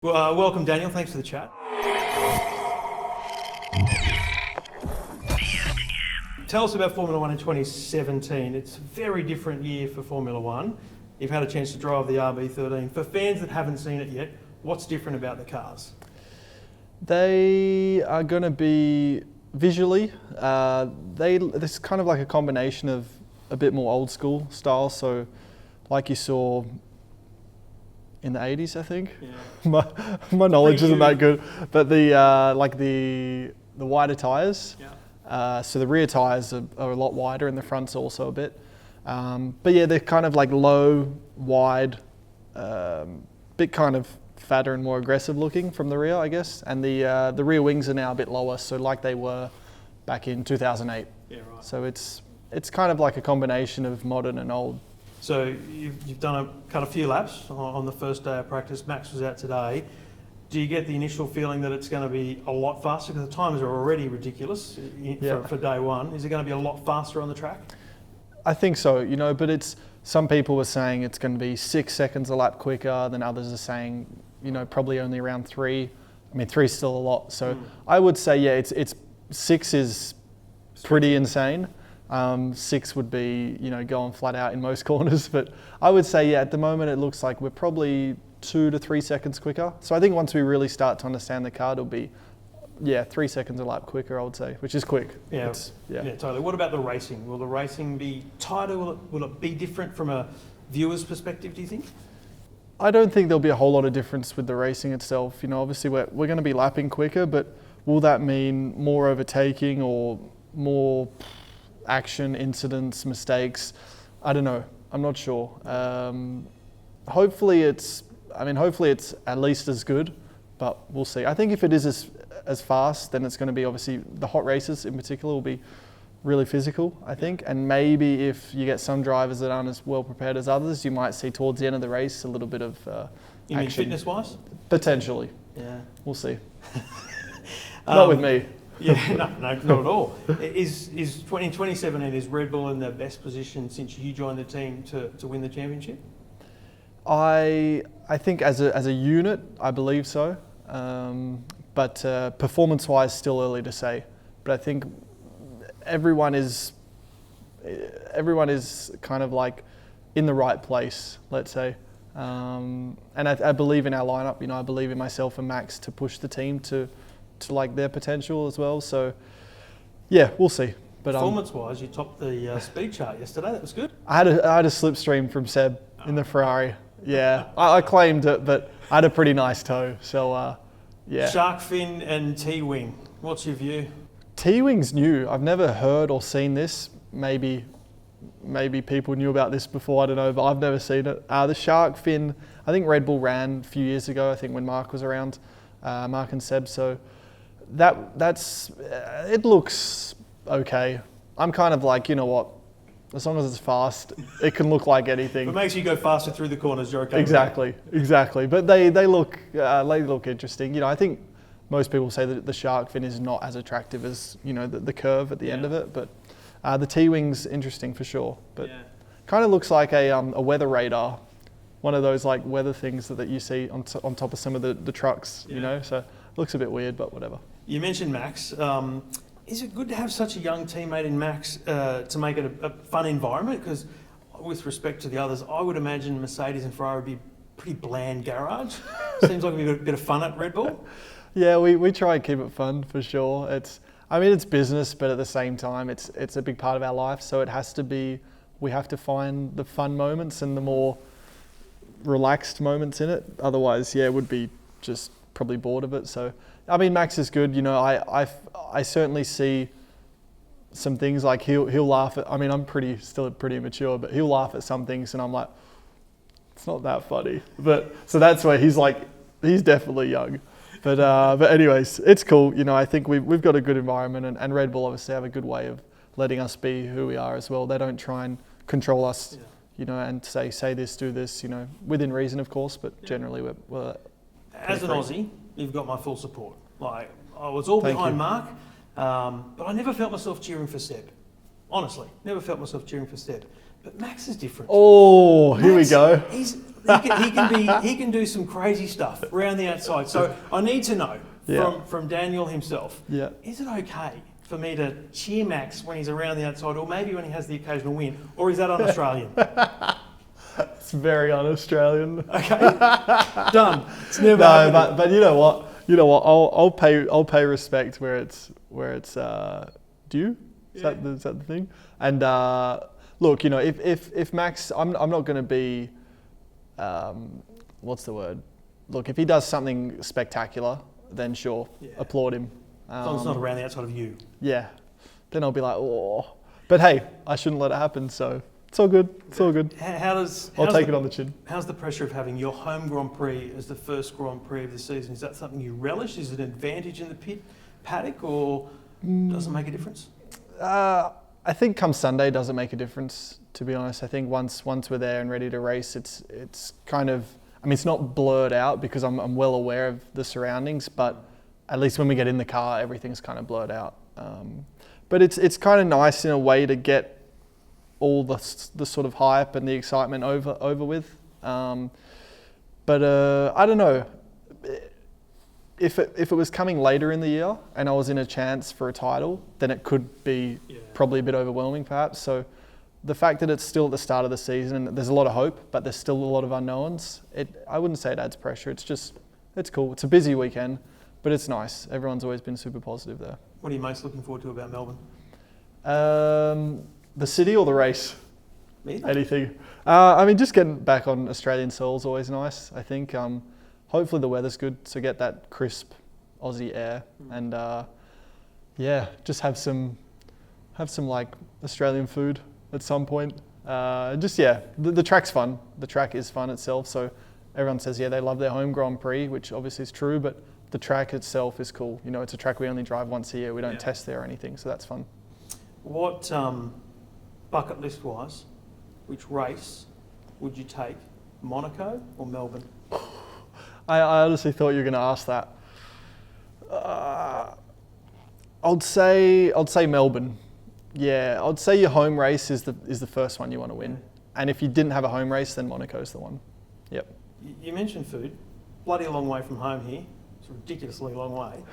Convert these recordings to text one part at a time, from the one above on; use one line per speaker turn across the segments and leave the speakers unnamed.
Well, welcome, Daniel. Thanks for the chat. Tell us about Formula One in 2017. It's a very different year for Formula One. You've had a chance to drive the RB13. For fans that haven't seen it yet, what's different about the cars?
They are going to be visually, this is kind of like a combination of a bit more old school style. So like you saw in the 80s, I think. Yeah. my knowledge isn't that good, but the wider tyres. Yeah. So the rear tyres are a lot wider, and the front's also a bit. But yeah, they're kind of like low, wide, bit kind of fatter and more aggressive looking from the rear, I guess. And the rear wings are now a bit lower, so like they were back in 2008.
Yeah, right.
So it's kind of like a combination of modern and old.
So you've cut a few laps on the first day of practice. Max was out today. Do you get the initial feeling that it's going to be a lot faster? Because the times are already ridiculous for day one. Is it going to be a lot faster on the track?
I think so, but some people were saying it's going to be 6 seconds a lap quicker, then others are saying, probably only around 3. I mean, 3 is still a lot. So I would say, yeah, it's 6 is pretty insane. 6 would be, going flat out in most corners. But I would say, yeah, at the moment it looks like we're probably 2 to 3 seconds quicker. So I think once we really start to understand the car, it'll be, 3 seconds a lap quicker, I would say, which is quick.
Yeah, totally. What about the racing? Will the racing be tighter? Will it be different from a viewer's perspective, do you think?
I don't think there'll be a whole lot of difference with the racing itself. Obviously we're going to be lapping quicker, but will that mean more overtaking or more action, incidents, mistakes? I don't know. I'm not sure. Hopefully it's at least as good, but we'll see. I think if it is as fast, then it's going to be, obviously the hot races in particular will be really physical, I think. And maybe if you get some drivers that aren't as well prepared as others, you might see towards the end of the race a little bit of
you
action.
Mean fitness-wise?
Potentially.
Yeah.
We'll see. Not with me.
Yeah, no, not at all. In 2017, is Red Bull in the best position since you joined the team to win the championship?
I think as a unit, I believe so. But performance-wise, still early to say. But I think everyone is kind of like in the right place, let's say. And I believe in our lineup. I believe in myself and Max to push the team to like their potential as well. So yeah, we'll see. But
performance-wise, you topped the speed chart yesterday. That was good.
I had a slipstream from Seb in the Ferrari. Yeah, I claimed it, but I had a pretty nice toe. So yeah.
Shark fin and T-wing. What's your view?
T-wing's new. I've never heard or seen this. Maybe people knew about this before. I don't know, but I've never seen it. The shark fin, I think Red Bull ran a few years ago. I think when Mark was around, Mark and Seb. So that's it looks okay. I'm kind of like, you know what? As long as it's fast, it can look like anything.
If it makes you go faster through the corners, you're okay.
Exactly. But they look interesting. I think most people say that the shark fin is not as attractive as the curve at the end of it. But the T-wing's interesting for sure. But kind of looks like a weather radar, one of those like weather things that you see on top of some of the trucks. So it looks a bit weird, but whatever.
You mentioned Max. Is it good to have such a young teammate in Max to make it a fun environment? Because with respect to the others, I would imagine Mercedes and Ferrari would be a pretty bland garage. Seems like we've got a bit of fun at Red Bull.
Yeah, we try and keep it fun for sure. It's business, but at the same time, it's a big part of our life. So it has to be, we have to find the fun moments and the more relaxed moments in it. Otherwise, it would be just probably bored of it. So, Max is good. I certainly see some things like he'll laugh at. I'm still pretty immature, but he'll laugh at some things, and I'm like, it's not that funny. But so that's where he's definitely young. But anyways, it's cool. I think we've got a good environment, and Red Bull obviously have a good way of letting us be who we are as well. They don't try and control us, and say this, do this, within reason, of course. But generally, we're
as an Aussie, you've got my full support. Like, I was all behind Mark, but I never felt myself cheering for Seb. Honestly, never felt myself cheering for Seb. But Max is different.
Oh, here we go.
He can do some crazy stuff around the outside. So I need to know from Daniel himself.
Yeah.
Is it okay for me to cheer Max when he's around the outside, or maybe when he has the occasional win, or is that un-Australian?
It's very un-Australian.
Okay, done. It's never.
No, but you know what? I'll pay respect where it's due. Is that the thing? And look, if Max, I'm not going to be, what's the word? Look, if he does something spectacular, then sure, applaud him.
As long as it's not around the outside of you.
Yeah, then I'll be like, oh. But hey, I shouldn't let it happen, so it's all good. It's all good. I'll take it on the chin. How's
the pressure of having your home Grand Prix as the first Grand Prix of the season? Is that something you relish? Is it an advantage in the paddock, or does it make a difference?
I think come Sunday doesn't make a difference, to be honest. I think once we're there and ready to race, it's kind of, I mean, it's not blurred out because I'm well aware of the surroundings, but at least when we get in the car, everything's kind of blurred out. But it's kind of nice in a way to get all the sort of hype and the excitement over with. But I don't know. If it was coming later in the year and I was in a chance for a title, then it could be probably a bit overwhelming perhaps. So the fact that it's still at the start of the season and there's a lot of hope, but there's still a lot of unknowns, I wouldn't say it adds pressure. It's cool. It's a busy weekend, but it's nice. Everyone's always been super positive there.
What are you most looking forward to about Melbourne?
The city or the race?
Either.
Anything. I mean, just getting back on Australian soil is always nice, I think. Hopefully the weather's good, so get that crisp Aussie air and just have some like Australian food at some point. The track's fun. The track is fun itself, so everyone says they love their home Grand Prix, which obviously is true, but the track itself is cool. It's a track we only drive once a year. We don't test there or anything, so that's fun.
What bucket list wise, which race would you take, Monaco or Melbourne?
I honestly thought you were going to ask that. I'd say Melbourne. Yeah, I'd say your home race is the first one you want to win. And if you didn't have a home race, then Monaco's the one. Yep.
You mentioned food. Bloody a long way from home here. It's a ridiculously long way.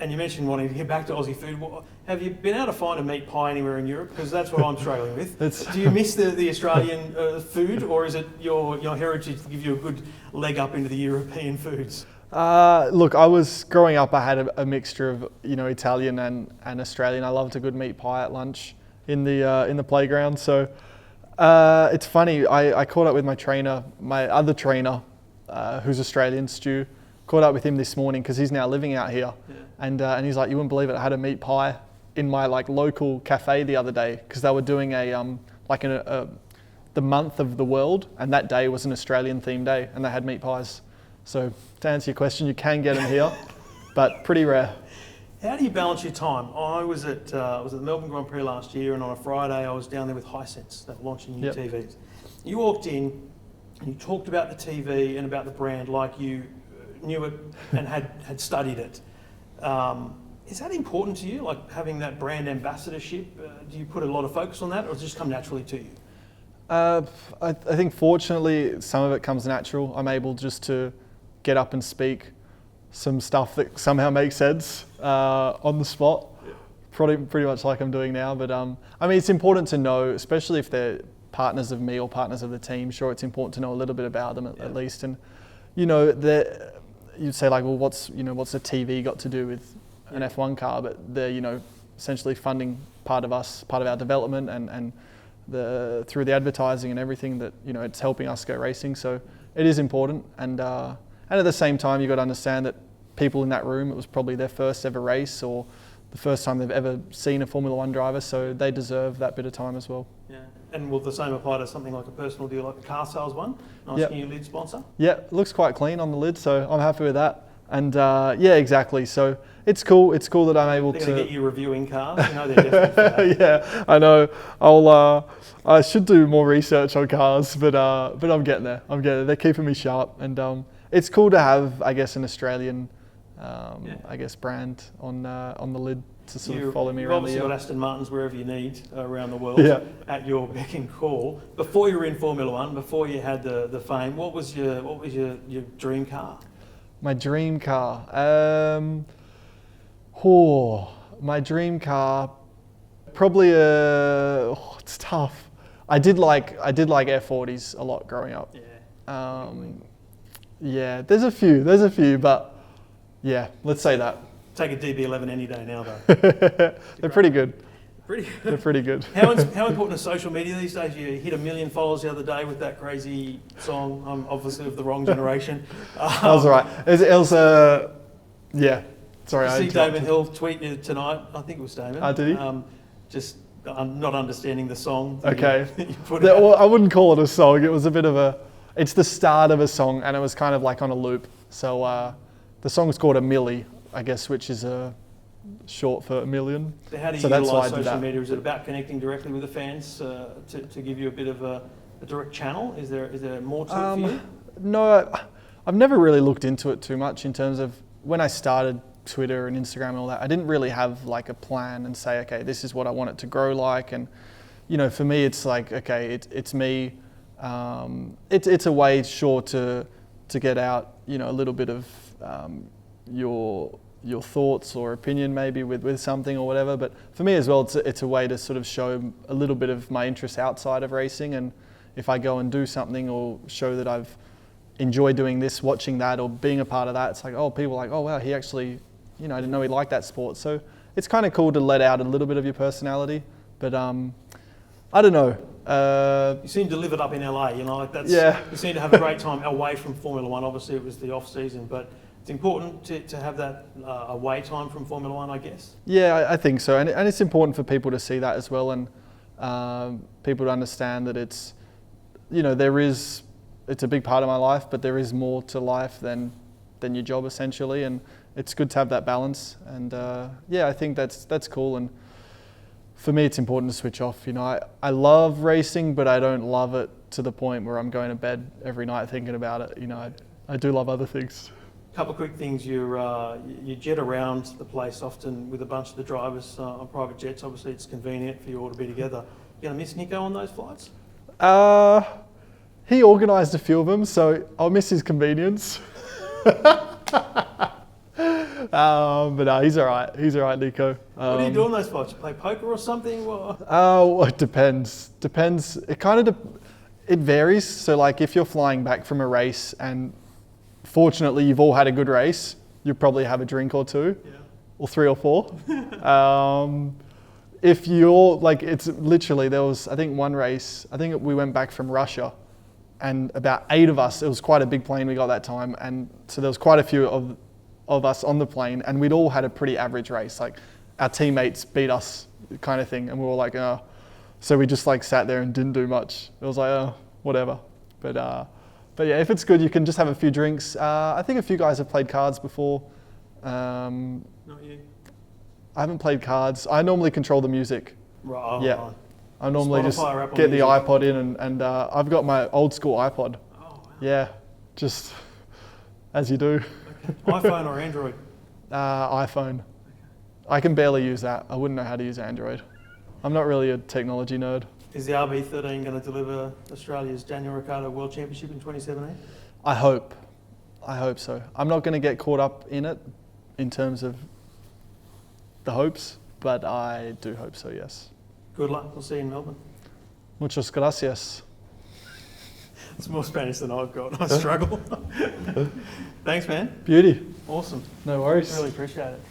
And you mentioned wanting to get back to Aussie food. Have you been able to find a meat pie anywhere in Europe? Because that's what I'm struggling with. Do you miss the Australian food, or is it your heritage to give you a good leg up into the European foods?
Look, I was growing up. I had a mixture of Italian and Australian. I loved a good meat pie at lunch in the playground. So it's funny. I caught up with my other trainer, who's Australian, Stu. Caught up with him this morning because he's now living out here, and he's like, you wouldn't believe it. I had a meat pie in my local cafe the other day because they were doing the month of the world, and that day was an Australian themed day, and they had meat pies. So to answer your question, you can get them here, but pretty rare.
How do you balance your time? I was at the Melbourne Grand Prix last year, and on a Friday I was down there with Hisense. They were launching new TVs. You walked in and you talked about the TV and about the brand like you knew it and had studied it. Is that important to you, like having that brand ambassadorship? Do you put a lot of focus on that, or does it just come naturally to you?
I think fortunately some of it comes natural. I'm able just to get up and speak some stuff that somehow makes sense on the spot, pretty much like I'm doing now. But I mean, it's important to know, especially if they're partners of me or partners of the team. Sure, it's important to know a little bit about them at least. And you'd say like, well, what's the TV got to do with an F1 car? But they're essentially funding part of our development and through the advertising and everything that it's helping us go racing. So it is important, and at the same time, you've got to understand that people in that room, it was probably their first ever race or the first time they've ever seen a Formula One driver, so they deserve that bit of time as well.
Yeah, and will the same apply to something like a personal deal, like a car sales one? Nice new lid sponsor. Yeah,
it looks quite clean on the lid, so I'm happy with that. And exactly. So it's cool. It's cool that I'm able
to get you reviewing cars. They're desperate for that.
Yeah, I know. I should do more research on cars, but I'm getting there. They're keeping me sharp, and it's cool to have, I guess, an Australian I guess, brand on the lid to sort of follow me
You've
around the
obviously
year.
got Aston Martins wherever you need around the world
Yeah.
at your beck and call. Before you were in Formula One, before you had the fame, what was your dream car?
My dream car. My dream car. Probably it's tough. I did like F40s a lot growing up.
Yeah.
Yeah, there's a few, but yeah, let's say that.
Take a DB11 any day now, though.
They're pretty good.
Pretty
They're pretty good.
How important is social media these days? You hit 1 million followers the other day with that crazy song. I'm obviously of the wrong generation.
That was all right. It was yeah. Sorry,
I
I
see
interrupted.
Damon Hill tweeting tonight. I think it was Damon.
Oh, did he?
Just not understanding the song.
Okay.
You put out.
Well, I wouldn't call it a song. It was a bit of a. It's the start of a song, and it was kind of like on a loop. So the song's called A Milli, I guess, which is short for a million.
So how do you
So that's why I
utilise
did
social
that.
media? Is it about connecting directly with the fans to give you a bit of a direct channel? Is there more to it for you?
No, I've never really looked into it too much in terms of when I started Twitter and Instagram and all that. I didn't really have like a plan and say, okay, this is what I want it to grow like. And for me, it's like, okay, it's me. It's a way, sure, to get out, a little bit of your thoughts or opinion maybe with something or whatever. But for me as well, it's a way to sort of show a little bit of my interest outside of racing. And if I go and do something or show that I've enjoyed doing this, watching that or being a part of that, it's like, oh, people are like, oh wow, he actually, I didn't know he liked that sport. So it's kind of cool to let out a little bit of your personality. But I don't know.
You seem to live it up in LA, that's.
Yeah.
You seem to have a great time away from Formula One. Obviously, it was the off season, but it's important to have that away time from Formula One, I guess.
Yeah, I think so, and it's important for people to see that as well, and people to understand that it's, it's a big part of my life, but there is more to life than your job essentially, and it's good to have that balance. And yeah, I think that's cool. And for me, it's important to switch off. I love racing, but I don't love it to the point where I'm going to bed every night thinking about it. I do love other things.
Couple of quick things. You jet around the place often with a bunch of the drivers on private jets. Obviously, it's convenient for you all to be together. You gonna miss Nico on those flights?
He organised a few of them, so I'll miss his convenience. But no, he's all right. He's all right, Nico.
What do you do on those flights? You play poker or something?
Well, it depends. It varies. So like if you're flying back from a race and fortunately you've all had a good race, you probably have a drink or two, or 3 or 4. If you're like, it's literally, there was, I think one race, I think we went back from Russia and about 8 of us, it was quite a big plane we got that time. And so there was quite a few of us on the plane, and we'd all had a pretty average race. Like our teammates beat us kind of thing. And we were like, oh. So we just like sat there and didn't do much. It was like, oh, whatever. But yeah, if it's good, you can just have a few drinks. I think a few guys have played cards before.
Not you.
I haven't played cards. I normally control the music.
Right.
Yeah. I normally just
Spotify or Apple
get the
Music.
iPod in and I've got my old school iPod.
Oh, wow.
Yeah, just as you do.
iPhone or Android?
iPhone. I can barely use that. I wouldn't know how to use Android. I'm not really a technology nerd.
Is the RB13 going to deliver Australia's Daniel Ricciardo World Championship in 2017?
I hope so. I'm not going to get caught up in it in terms of the hopes, but I do hope so, yes.
Good luck. We'll see you in Melbourne.
Muchas gracias.
It's more Spanish than I've got. I struggle. Thanks, man.
Beauty.
Awesome.
No worries.
Really appreciate it.